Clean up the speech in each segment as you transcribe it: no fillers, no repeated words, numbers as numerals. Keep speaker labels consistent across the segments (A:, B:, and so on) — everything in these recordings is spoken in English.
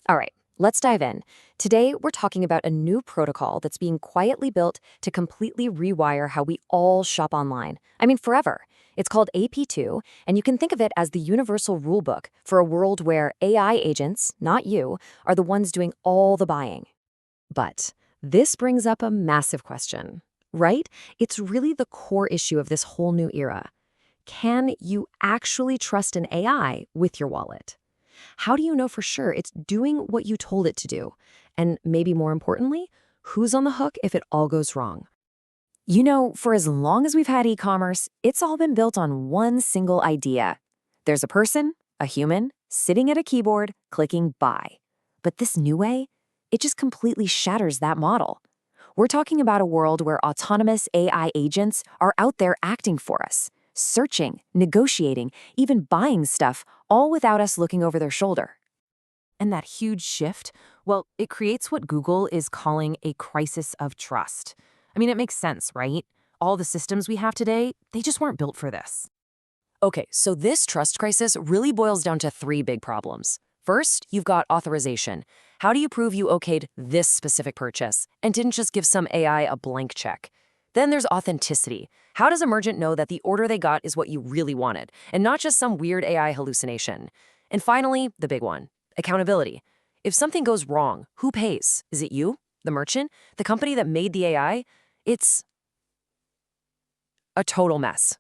A: All right, let's dive in. Today, we're talking about a new protocol that's being quietly built to completely rewire how we all shop online. I mean, forever. It's called AP2, and you can think of it as the universal rulebook for a world where AI agents, not you, are the ones doing all the buying. But this brings up a massive question, right? It's really the core issue of this whole new era. Can you actually trust an AI with your wallet? How do you know for sure it's doing what you told it to do? And maybe more importantly, who's on the hook if it all goes wrong? You know, for as long as we've had e-commerce, it's all been built on one single idea. There's a person, a human, sitting at a keyboard, clicking buy. But this new way, it just completely shatters that model. We're talking about a world where autonomous AI agents are out there acting for us, searching, negotiating, even buying stuff, all without us looking over their shoulder.
B: And that huge shift, well, it creates what Google is calling a crisis of trust. I mean, it makes sense, right? All the systems we have today, they just weren't built for this.
A: Okay, so this trust crisis really boils down to three big problems. First, you've got authorization. How do you prove you okayed this specific purchase and didn't just give some AI a blank check? Then there's authenticity. How does a merchant know that the order they got is what you really wanted and not just some weird AI hallucination? And finally, the big one, accountability. If something goes wrong, who pays? Is it you, the merchant, the company that made the AI? It's a total mess.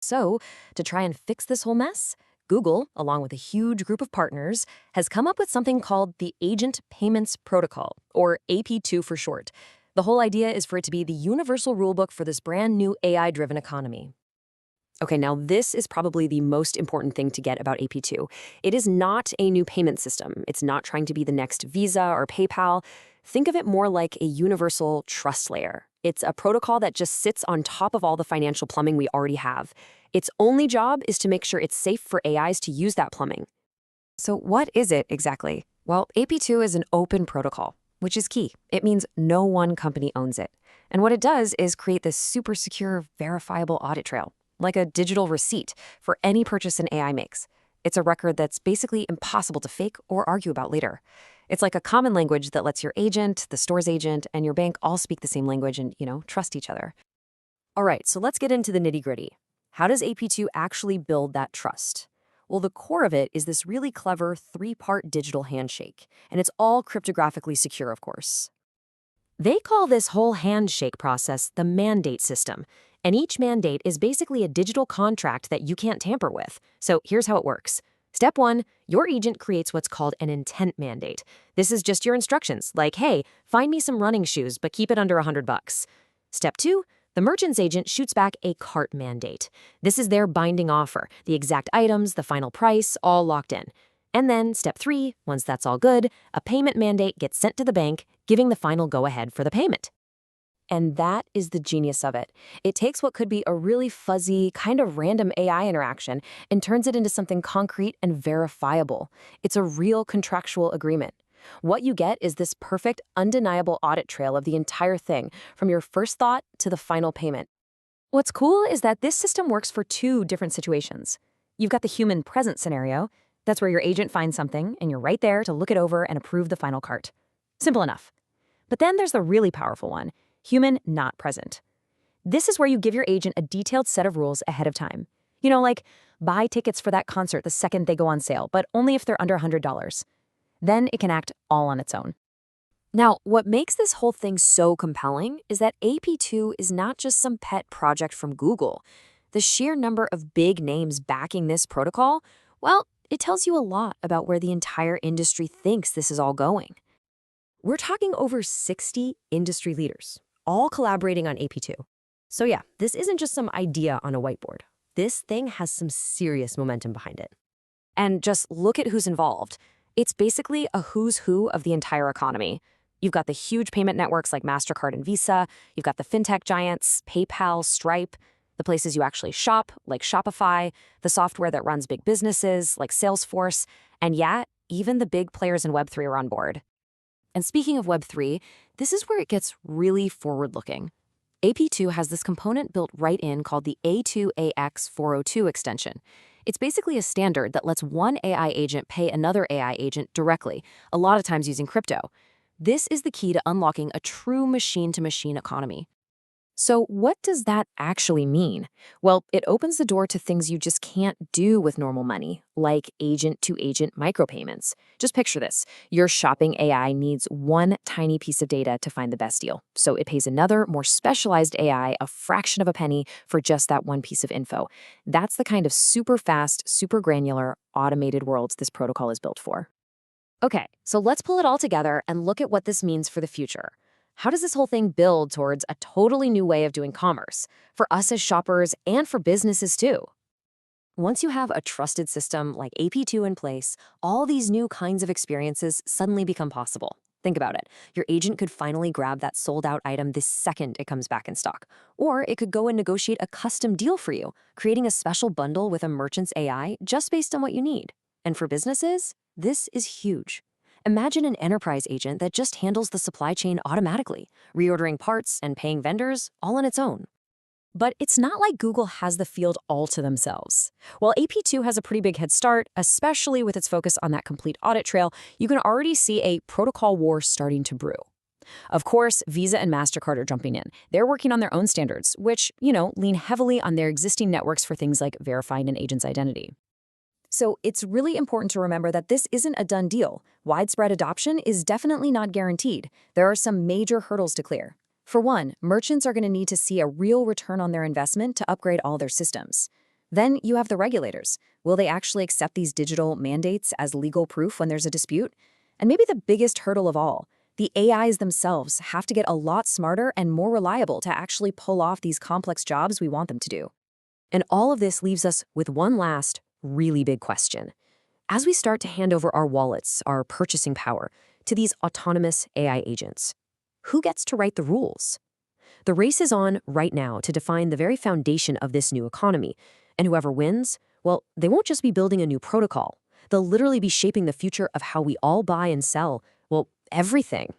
A: So, to try and fix this whole mess, Google, along with a huge group of partners, has come up with something called the Agent Payments Protocol, or AP2 for short. The whole idea is for it to be the universal rulebook for this brand new AI-driven economy. Okay, now this is probably the most important thing to get about AP2. It is not a new payment system. It's not trying to be the next Visa or PayPal. Think of it more like a universal trust layer. It's a protocol that just sits on top of all the financial plumbing we already have. Its only job is to make sure it's safe for AIs to use that plumbing. So what is it exactly? Well, AP2 is an open protocol, which is key. It means no one company owns it. And what it does is create this super secure, verifiable audit trail, like a digital receipt for any purchase an AI makes. It's a record that's basically impossible to fake or argue about later. It's like a common language that lets your agent, the store's agent, and your bank all speak the same language and, trust each other. All right, so let's get into the nitty-gritty. How does AP2 actually build that trust? Well, the core of it is this really clever three-part digital handshake, and it's all cryptographically secure, of course. They call this whole handshake process the mandate system, and each mandate is basically a digital contract that you can't tamper with. So here's how it works. Step 1, your agent creates what's called an intent mandate. This is just your instructions, like, hey, find me some running shoes, but keep it under $100. Step 2, the merchant's agent shoots back a cart mandate. This is their binding offer, the exact items, the final price, all locked in. And then step 3, once that's all good, a payment mandate gets sent to the bank, giving the final go-ahead for the payment. And that is the genius of it. It takes what could be a really fuzzy, kind of random AI interaction and turns it into something concrete and verifiable. It's a real contractual agreement. What you get is this perfect, undeniable audit trail of the entire thing, from your first thought to the final payment. What's cool is that this system works for two different situations. You've got the human present scenario. That's where your agent finds something, and you're right there to look it over and approve the final cart. Simple enough. But then there's the really powerful one, human not present. This is where you give your agent a detailed set of rules ahead of time. Like buy tickets for that concert the second they go on sale, but only if they're under $100. Then it can act all on its own. Now, what makes this whole thing so compelling is that AP2 is not just some pet project from Google. The sheer number of big names backing this protocol, well, it tells you a lot about where the entire industry thinks this is all going. We're talking over 60 industry leaders, all collaborating on AP2. So yeah, this isn't just some idea on a whiteboard. This thing has some serious momentum behind it. And just look at who's involved. It's basically a who's who of the entire economy. You've got the huge payment networks like MasterCard and Visa. You've got the fintech giants, PayPal, Stripe, the places you actually shop, like Shopify, the software that runs big businesses, like Salesforce, and yeah, even the big players in Web3 are on board. And speaking of Web3, this is where it gets really forward-looking. AP2 has this component built right in called the A2AX402 extension. It's basically a standard that lets one AI agent pay another AI agent directly, a lot of times using crypto. This is the key to unlocking a true machine-to-machine economy. So, what does that actually mean? Well, it opens the door to things you just can't do with normal money, like agent to agent micropayments. Just picture this: your shopping AI needs one tiny piece of data to find the best deal. So, it pays another, more specialized AI a fraction of a penny for just that one piece of info. That's the kind of super fast, super granular, automated worlds this protocol is built for. Okay, so let's pull it all together and look at what this means for the future. How does this whole thing build towards a totally new way of doing commerce, for us as shoppers and for businesses too? Once you have a trusted system like AP2 in place, all these new kinds of experiences suddenly become possible. Think about it. Your agent could finally grab that sold out item the second it comes back in stock. Or it could go and negotiate a custom deal for you, creating a special bundle with a merchant's AI just based on what you need. And for businesses, this is huge. Imagine an enterprise agent that just handles the supply chain automatically, reordering parts and paying vendors all on its own. But it's not like Google has the field all to themselves. While AP2 has a pretty big head start, especially with its focus on that complete audit trail, you can already see a protocol war starting to brew. Of course, Visa and MasterCard are jumping in. They're working on their own standards, which, lean heavily on their existing networks for things like verifying an agent's identity. So it's really important to remember that this isn't a done deal. Widespread adoption is definitely not guaranteed. There are some major hurdles to clear. For one, merchants are going to need to see a real return on their investment to upgrade all their systems. Then you have the regulators. Will they actually accept these digital mandates as legal proof when there's a dispute? And maybe the biggest hurdle of all, the AIs themselves have to get a lot smarter and more reliable to actually pull off these complex jobs we want them to do. And all of this leaves us with one last, really big question. As we start to hand over our wallets, our purchasing power, to these autonomous AI agents, who gets to write the rules? The race is on right now to define the very foundation of this new economy. And whoever wins, well, they won't just be building a new protocol. They'll literally be shaping the future of how we all buy and sell, well, everything.